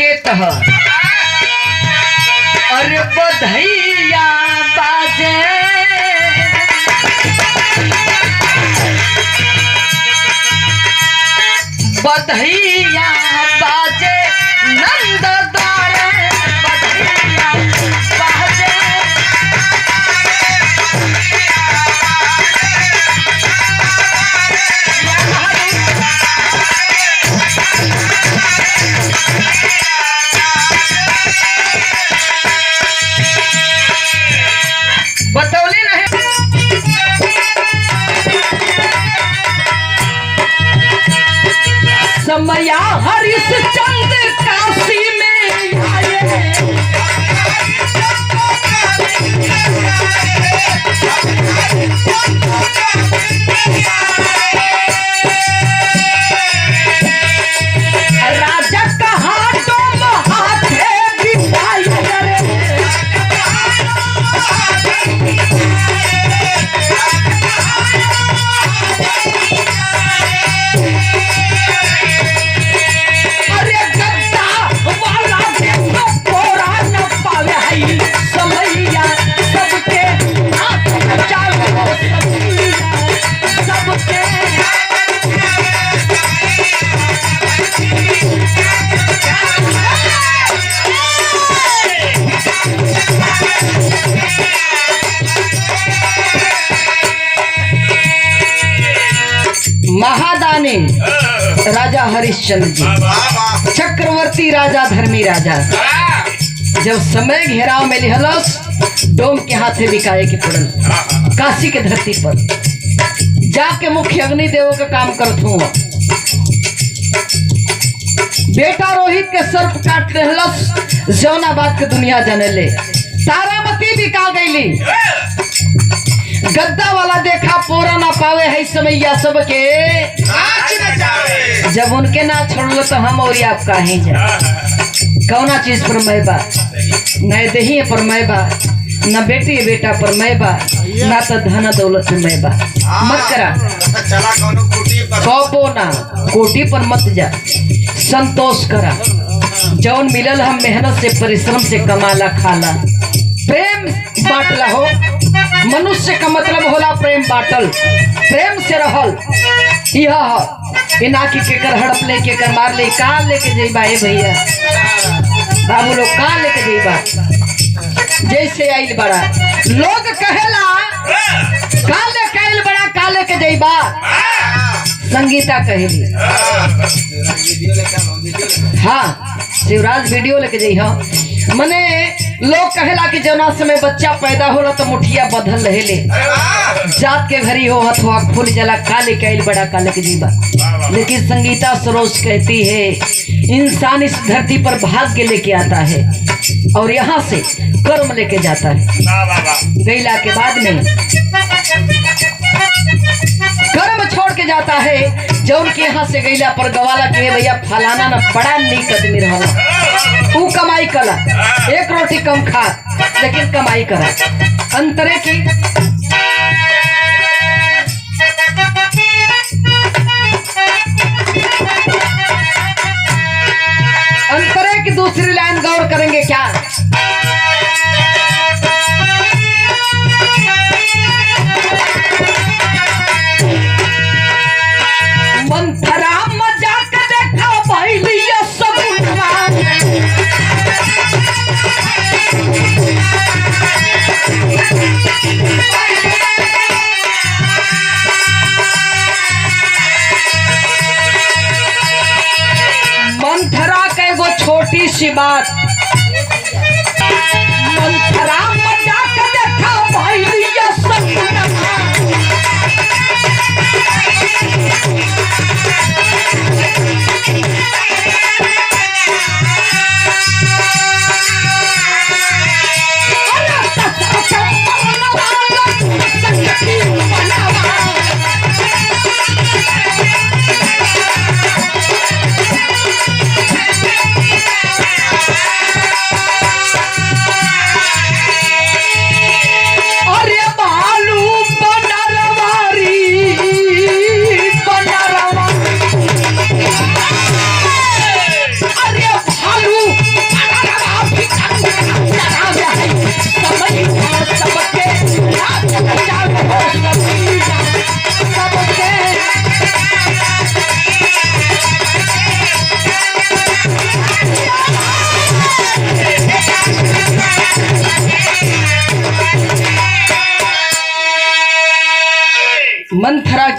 संकेत है। अरे बधैया बाजे बधैया बाजे नंद द्वारे बधैया बाजे बतौली नहीं समया हरिश्चंद्र काशी में आए राजा कहा तुम हाथे बिठाई समैया सबके सबके महादानी राजा हरिश्चंद्र जी चक्रवर्ती राजा धर्मी राजा जब समय घेराव में लिहलस डोम के हाथे बिकाए के पड़ल काशी के धरती पर जाके मुख्य अग्निदेव का काम करत हुआ बेटा रोहित के सर्प काट रहलस जौनाबाद के दुनिया जाने ले तारामती बिका गईली गद्दा वाला देखा पोरा ना पावे है समैया सबके जब उनके ना छोड़लो तो हम और आप काहे जा कौना चीज पर मैं बा न दही पर मैं बा न बेटी बेटा पर मैं बा ना तो धन दौलत में मैं बा मत करा कबो ना कोटी पर मत जा संतोष करा जौन मिलल हम मेहनत से परिश्रम से कमाला खाला प्रेम बाटला हो मनुष्य का मतलब होला प्रेम बाटल प्रेम से रहल यह इना की केकर हड़प ले केकर मार ले का लेके जइबा ए भैया बाबू लोग का लेके जइबा जैसे आइल बड़ा लोग कहेला का लेके आइल बड़ा का लेके जइबा संगीता कहेली हाँ शिवराज वीडियो लेके जई हो मने लोग कहेला कि जना समय बच्चा पैदा होला तो मुठिया बधल रहेले जात के घरी हो हथवा फूल जला काले कैल बड़ा काले के जीवा लेकिन संगीता सरोज कहती है इंसान इस धरती पर भाग्य लेके आता है और यहाँ से कर्म लेके जाता है गैला के बाद में कर्म छोड़ के जाता है जो उनके यहाँ से गैला पर गवाला के भैया फलाना ना बड़ा नीक आदमी रहा तू कमाई कला एक रोटी कम खा लेकिन कमाई करा अंतरे की अंतरे की दूसरी लाइन गौर करेंगे क्या मंथरा मजाक देखा भैलिया सगुनवा मंथरा का एगो छोटी सी बात मंथरा मजाक देखा भैलिया सगुनवा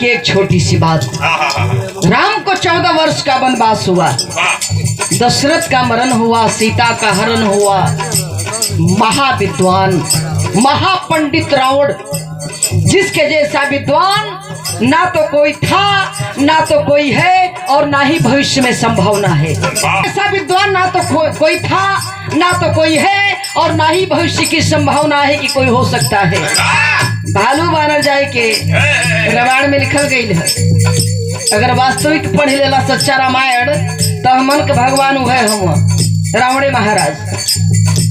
की एक छोटी सी बात। राम को 14 वर्ष का वनवास हुआ, दशरथ का मरण हुआ, सीता का हरण हुआ। महाविद्वान महापंडित रावण, जिसके जैसा विद्वान ना तो कोई था, ना तो कोई है, और ना ही भविष्य में संभावना है। ऐसा विद्वान ना तो कोई था, ना तो कोई है, और ना ही भविष्य की संभावना है कि कोई हो सकता है। भालू बानर जाए के रामायण में लिखल गई है। अगर वास्तविक पढ़ लेला सच्चा रामायण तो मन के भगवान हुए हम रावणे महाराज।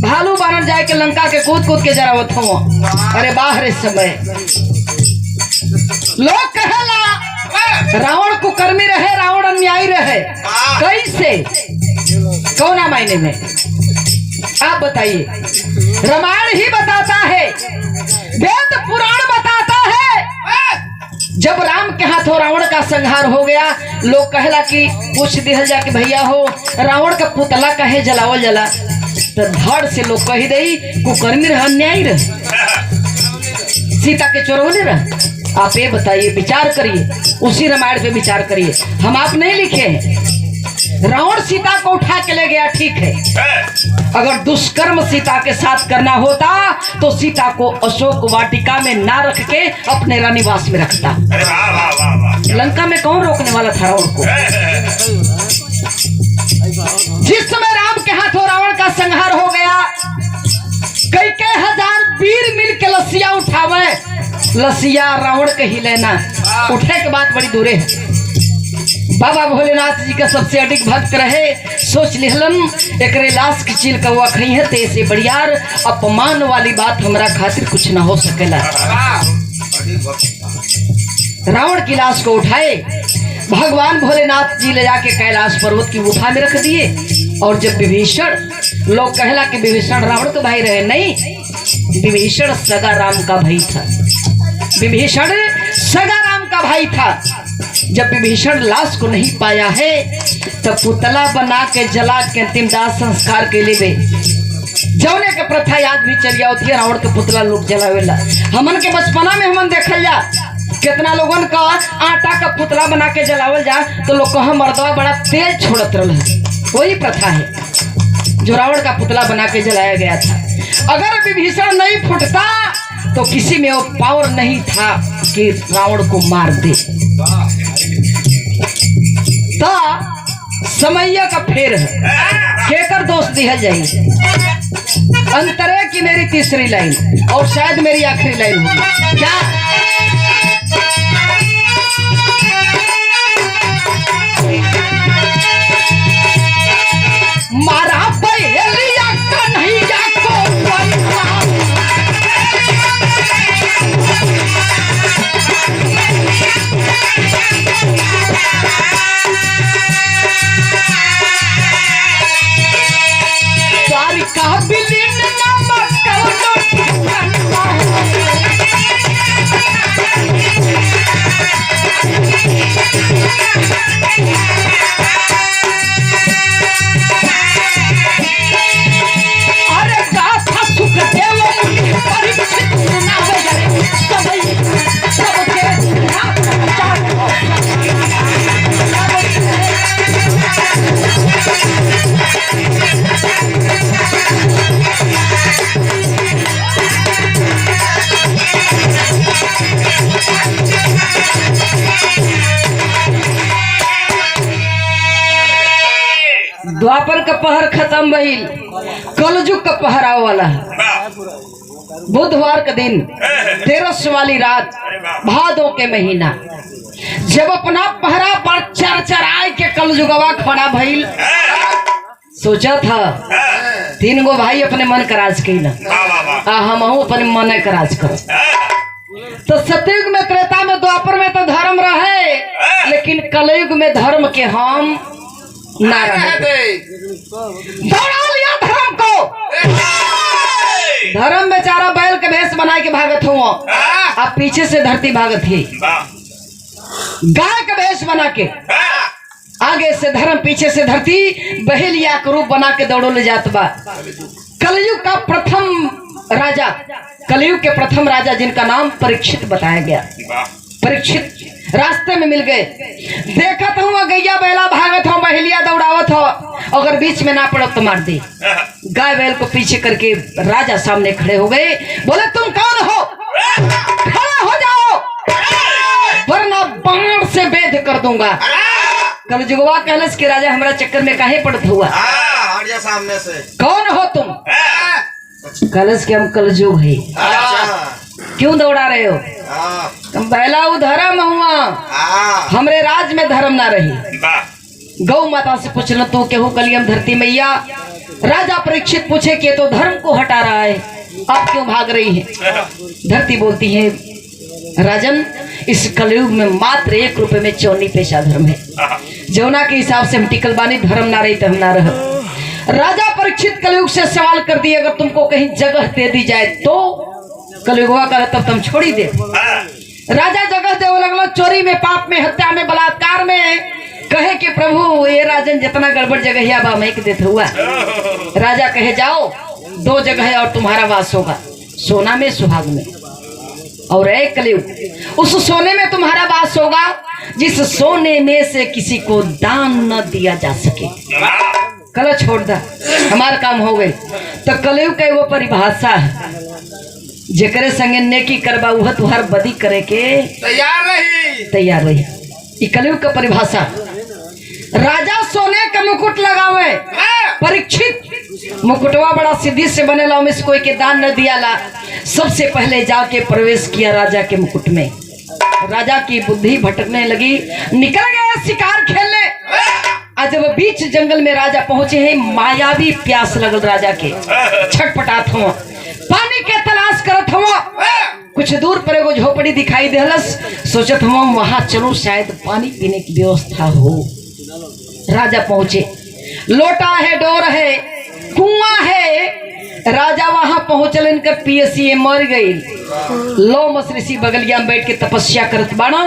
भालू बानर जाए के लंका के कूद कूद के जरावत हो। अरे बाहर समय लोग कहेला रावण कुकर्मी रहे, रावण अन्यायी रहे। कैसे, कौन मायने में आप बताइए। रामायण ही बताता है, वेद पुराण बताता है। जब राम के हाथों रावण का संहार हो गया, लोग कहला कि पूछ दिया जा कि भैया हो रावण का पुतला कहे जलावल जला, तो धड़ से लोग कह दे कुकर्मी रह, अन्यायी रह, सीता के चोरवले रह। आप ये बताइए, विचार करिए, उसी रामायण पे विचार करिए। हम आप नहीं लिखे। रावण सीता को उठा के ले गया, ठीक है। अगर दुष्कर्म सीता के साथ करना होता तो सीता को अशोक वाटिका में ना रख के अपने रानीवास में रखता। लंका में कौन रोकने वाला था रावण को। जिस समय राम के हाथों रावण का संहार हो गया, कई हजार वीर मिल के लसिया उठावे, लसिया रावण के ही लेना उठे के बाद बड़ी दूरे है। बाबा भोलेनाथ जी का सबसे अधिक भक्त रहे, सोच लिहलन एकरे लाश की चील कौआ खई है, तेसे बढ़ियार अपमान वाली बात हमरा खातिर कुछ ना हो सकेला। रावण की लाश को उठाए, भगवान भोलेनाथ जी ले जाके कैलाश पर्वत की गुफा में रख दिए। और जब विभीषण, लोग कहला कि विभीषण रावण का भाई रहे, नहीं, विभीषण सगा राम का भाई था। विभीषण सगा राम का भाई था। जब विभीषण लाश को नहीं पाया है तब पुतला बना के जला के अंतिम दाह संस्कार के लिए जौने के प्रथा याद भी चलिया होती है। रावण के पुतला लोग जलावेला। हमन के बचपना में हमन देखल जा कितना लोगन का आटा का पुतला बना के जलावल जा, तो लोग कहा मर्दवा बड़ा तेज छोड़त रहा। वही प्रथा है जो रावण का पुतला बना के जलाया गया था। अगर विभीषण नहीं फुटता तो किसी में वो पावर नहीं था कि रावण को मार दे। तो समय का फेर है, केकर दोस्त दिया जाए। अंतरे की मेरी तीसरी लाइन और शायद मेरी आखिरी लाइन होगी। क्या मारा पहेलिया कन्हैया को द्वारिका बिलिन नमक अरे गाथा सुखदेव परीक्षित सुनावे गए सबके द्वापर का पहर खत्म भइल, कलयुग का पहर आवे वाला है। बुधवार का दिन, 13 वाली रात, भादों के महीना, जब अपना पहरा पर चरचराए के कलयुगवा खड़ा भइल, सोचा था 3 गो भाई अपने मन का राज कैला, हम अपने मन का राज करो। तो सतयुग में, त्रेता में, द्वापर में तो धर्म रहे, लेकिन कलयुग में धर्म के हम ना रहे। दौड़ा लिया धर्म को। धर्म बेचारा बैल के भेष बना के भागत हुआ, अब पीछे से धरती भागत ही। गाय का भेष बना के आगे से धर्म, पीछे से धरती, बहेलिया का रूप बना के दौड़ो ले जात बा। कलयुग का प्रथम राजा, कलयुग के प्रथम राजा जिनका नाम परीक्षित बताया गया। परीक्षित रास्ते में मिल गए। देखत हूँ गैया बैला भागत हो, बहेलिया दौड़ावत हो, अगर बीच में ना पड़ो तो मार दे। गाय बैल को पीछे करके राजा सामने खड़े हो गए। बोले तुम कौन हो? खड़ा हो जाओ वरना बाण से वेध कर दूंगा। कल जुगवा कहलस के राजा हमारा चक्कर में काहे पड़त हुआ? सामने से कौन हो तुम? कलश के हम कलजुग है। क्यों दौड़ा रहे हो? पहला वो धर्म हुआ, हमरे राज में धर्म ना रही। गौ माता से पूछना तो केहू कलियम धरती मैया। राजा परीक्षित पूछे कि तो धर्म को हटा रहा है, आप क्यों भाग रही हैं? धरती बोलती है राजन, इस कलयुग में मात्र 1 रुपए में 54 पैसा धर्म है। जौना के हिसाब से हम टिकल बानी, धर्म ना रही तो हम ना रह। राजा परीक्षित कलयुग से सवाल कर दिए, अगर तुमको कहीं जगह दे दी जाए तो? कलयुगवा कर तब तुम छोड़ी दे। राजा जगह दे लगलो, चोरी में, पाप में, हत्या में, बलात्कार में। कहे कि प्रभु ये राजन जितना गड़बड़ जगह बा मैं देता हुआ। राजा कहे जाओ 2 जगह है और तुम्हारा वास होगा, सोना में, सुहाग में। और एक कलयुग उस सोने में तुम्हारा वास होगा जिस सोने में से किसी को दान न दिया जा सके। कल छोड़ दा, हमारा काम हो गए। तो कलयुग का वो परिभाषा है, जेकरे संगे नेकी करबा वह तुहार बदी करे के तैयार रही। ये कलयुग का परिभाषा। राजा सोने का मुकुट लगावे, परीक्षित मुकुटवा बड़ा सिद्धि से बनेला, उमें से कोई के दान न दियाला। सबसे पहले जाके प्रवेश किया राजा के मुकुट में। राजा की बुद्धि भटकने लगी, निकल गए शिकार खेलने। आज जब बीच जंगल में राजा पहुंचे हैं, मायावी प्यास लगल राजा के, छटपटात हो, पानी के तलाश करत हो। कुछ दूर पर एगो झोपड़ी दिखाई देहलस, सोचत हो वहां चलो शायद पानी पीने की व्यवस्था हो। राजा पहुंचे, लोटा है, डोर है, कुआं है। राजा वहां पहुंचल, इनकर पियसी मर गई। लो मसऋषि बगलिया में बैठ के तपस्या करत बाड़ा।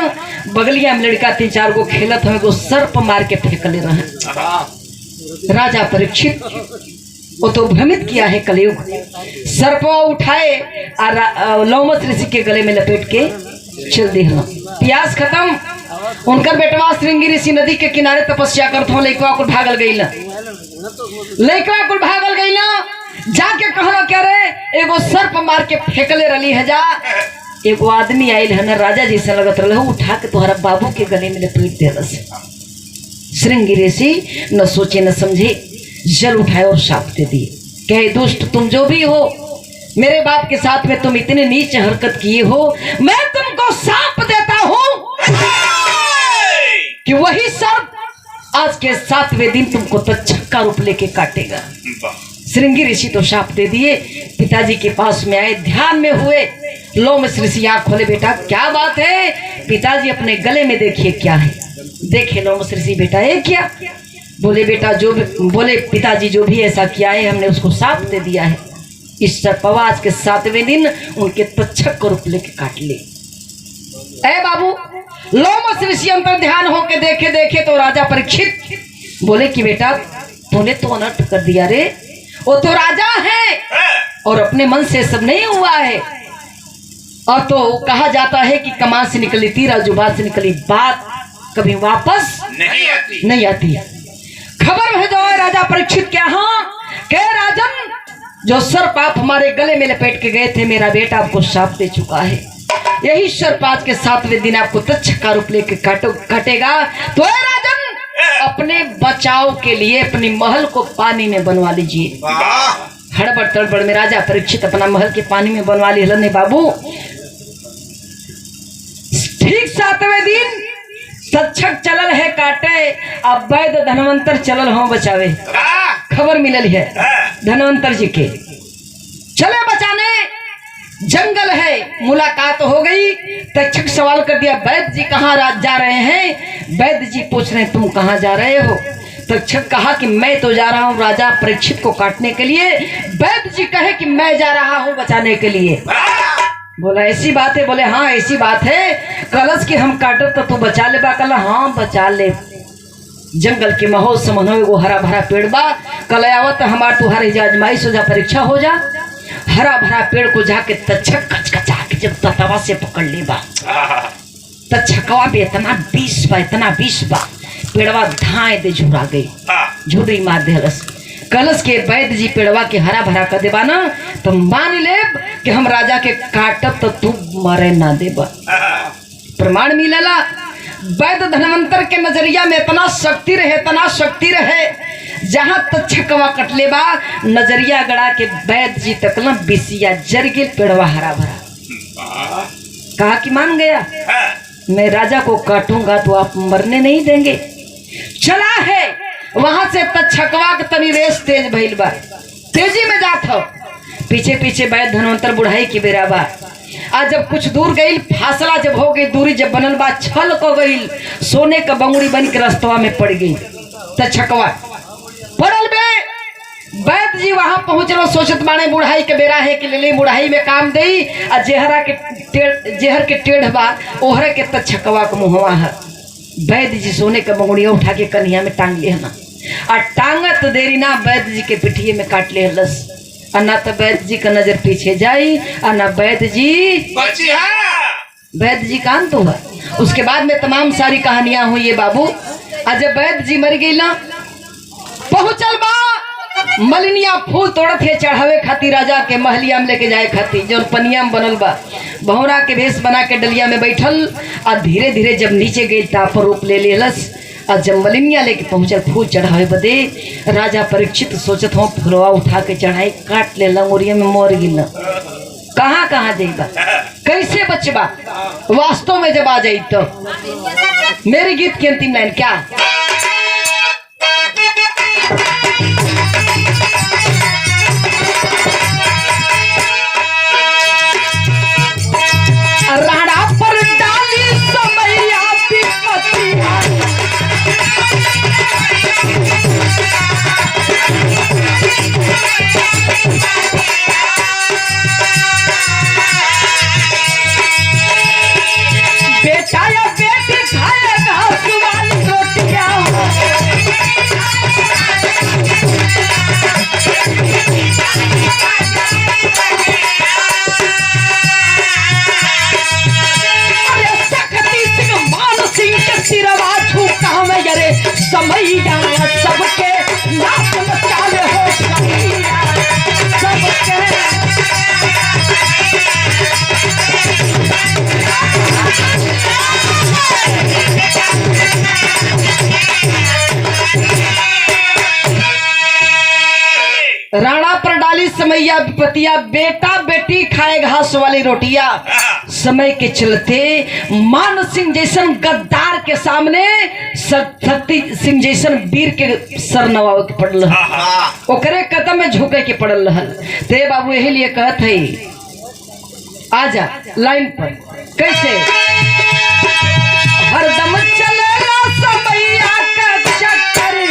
बगलिया में लड़का 3-4 गो खेलत हमें, सर्प मार के फेंकले रहे। राजा परीक्षित वो तो भ्रमित किया है कलयुग। सर्पवा उठाए और लौमस ऋषि के गले में लपेट के चल दिया। प्यास खत्म। उनकर बेटवा श्रृंगी ऋषि नदी के किनारे तपस्या करत हो। लइकवा कुल भागल गई ना, लइकवा कुल भागल गई ना। जाके कहला क्या रे, एगो सर्प मार के फेंकले रली है जा। एगो आदमी आयल है ना, राजा जैसा लगत रहा, उठा के तुम्हारा बाबू के गले में लपेट दे रस। श्रृंगी ऋषि न सोचे न समझे, जल उठाए और शाप दे दिए। कहे दुष्ट तुम जो भी हो, मेरे बाप के साथ में तुम इतने नीच हरकत किए हो, मैं तुमको शाप देता हूं कि वही सर्प आज के 7वें दिन तुमको तक्षक का रूप लेके काटेगा। श्रृंगी ऋषि तो शाप दे दिए। पिताजी के पास में आए, ध्यान में हुए। लोमस ऋषि आँख खोले, बेटा क्या बात है? पिताजी अपने गले में देखिए क्या है। देखे लोमस ऋषि, बेटा ये क्या? बोले बेटा जो भी, बोले पिताजी जो भी ऐसा किया है हमने उसको शाप दे दिया है। इस सर्पवा आज के 7वें दिन उनके तक्षक को रूप लेके काट ले। ए बाबू, लोमस ऋषि अंतर ध्यान होके देखे देखे तो राजा परीक्षित बोले कि बेटा तूने तो अनर्थ कर दिया रे, वो तो राजा है और अपने मन से सब नहीं हुआ है। और तो कहा जाता है कि कमान से निकली तीर और जुबान से निकली बात कभी वापस नहीं आती। खबर भेजो राजा परीक्षित के यहाँ, कह राजन जो सर्प आप हमारे गले में लपेट के गए थे, मेरा बेटा आपको शाप दे चुका है। यही सर्प आज के 7वें दिन आपको तक्षक का रूप लेके काटेगा। तो राजन अपने बचाव के लिए अपनी महल को पानी में बनवा लीजिए। हड़बड़ तड़बड़ में राजा परीक्षित अपना महल के पानी में बनवा लिया। नहीं बाबू, ठीक 7वें दिन तक्षक चलल है काटे, अब वैद धनवंतर चलल हो बचावे। खबर मिलल है धनवंतर जी के, चले बचाने। जंगल है, मुलाकात हो गई। तक्षक सवाल कर दिया, वैद्य जी कहाँ जा रहे हैं? वैद्य जी पूछ रहे हैं तुम कहाँ जा रहे हो? तक्षक कहा कि मैं तो जा रहा हूँ राजा परीक्षित को काटने के लिए। वैद्य जी कहे कि मैं जा रहा हूँ बचाने के लिए। बोला ऐसी बात है? बोले हाँ ऐसी बात है। कलश की हम काटो तो तू बचा ले बा? कला हाँ बचा ले। जंगल के माहौल समझो, वो हरा भरा पेड़ बा। कल आवत हमार तुहारे आजमाइश हो जा, परीक्षा हो जा। हरा भरा पेड़ को जाके तक्षक कचकचा के जब तवा से पकड़ ले बा, त छकवा भी इतना विष बा पेड़वा धाए दे झुरा गई, झुर्री मार देहलस। कलश के वैद्य जी पेड़वा के हरा भरा कर देबा ना तो मान ले कि हम राजा के काटब तो तू मरे ना देबा। प्रमाण मिलला वैद्य धनवंतर के नजरिया में इतना शक्ति रहे जहां तक छकवा कटले बा नजरिया गड़ा के वैद्य जी तकला बिसिया जर गेल पेड़वा हरा भरा। कहा कि मान गया मैं राजा को काटूंगा तो आप मरने नहीं देंगे। चला है वहां से छकवा के तनी रेस तेज भइल बा, तेजी में जात हो। पीछे पीछे वैद्य धनवंतर बुढ़ाई की बेरा बा। आज जब कुछ दूर गई फासला जब हो गई दूरी जब बनल बा छल को गई सोने का बंगुड़ी बन के रस्तवा में पड़ गई त छकवा पड़ल बे। वैद्य जी वहां पहुंचलो सोचत बाने बुढ़ाई के बेरा है कि ले बुढ़ाई में काम देई आ जेहर के टेढ़ बा ओहरे के त छकवा के मुहवा है। वैद्य जी सोने का बंगुड़िया उठा के कन्हिया में टांग ले ना आ टांगत देरी ना वैद्य जी के पिठिए में काट ले हलस। ना तो वैद्य जी का नजर पीछे जाई और ना वैद्य जी का अंत हुआ। उसके बाद में तमाम सारी कहानियां हुई है बाबू। आज जब वैद्य जी मर गई ना पहुंचल बा मलिनिया फूल तोड़त है चढ़ावे खाती राजा के महलिया में लेके जाए खाती जो पनिया में बनल बा। भौरा के भेष बना के डलिया में बैठल और धीरे धीरे जब नीचे गई तापर रूप ले लेलस और जब मलिनिया लेके पहुंचल फूल चढ़ावे बदे राजा परीक्षित सोचत हो फुलवा उठा के चढ़ाई काट ले लंगोरिया में मोर गिल कहाँ कहाँ जाइबा कैसे बचबा। वास्तव में जब आ जाई तो मेरी गीत की अंतिम लाइन क्या राणा पर डाली समैया विपत्तिया बेटा या बेटी खाएगा सुवाली रोटियां समैया सबके नाच नचाले हो समैया सबके राणा पर डाली समैया विपत्तिया बेटा बेटी खाए घास वाली रोटियां। समय के चलते मान सिंह जैसन गद्दार के सामने शक्ति सिंह जैसन वीर के सर नवावे के पड़ल ओकरे कदम में झुके के पड़ल रहल। ते बाबू यही लिए कहत है आजा लाइन पर कैसे हरदम चलेला समैया का चक्कर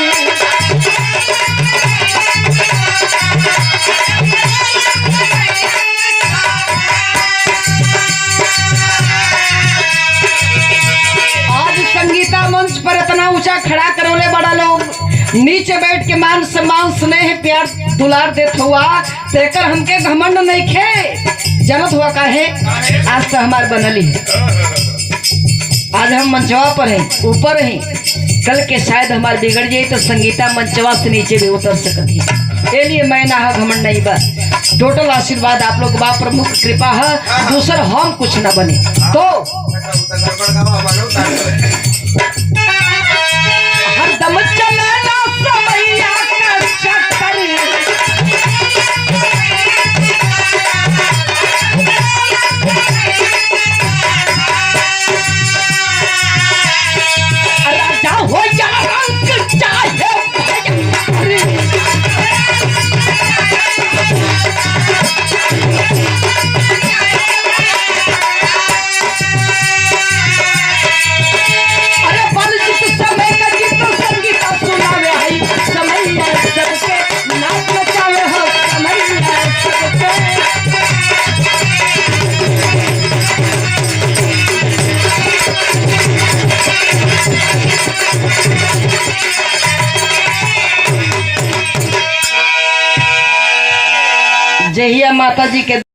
संगीता मंच पर इतना ऊंचा खड़ा करौले बड़ा लोग नीचे बैठ के मान सम्मान स्नेह प्यार दुलार देत हुआ तेकर हमके घमंड नहीं खे जनत हुआ काहे आज तो हमार बनली आज हम मंचवा पर हैं ऊपर हैं कल के शायद हमार बिगड़ जाए तो संगीता मंचवा से नीचे भी उतर सकती है। ये लिए मैं ना घमंड नहीं बा टोटल आशीर्वाद आप लोग बा प्रमुख कृपा है दूसर हम कुछ ना बने तो हरदम चलेला समैया का चक्कर राजा हो या रंग चाहे जहिया माता जी के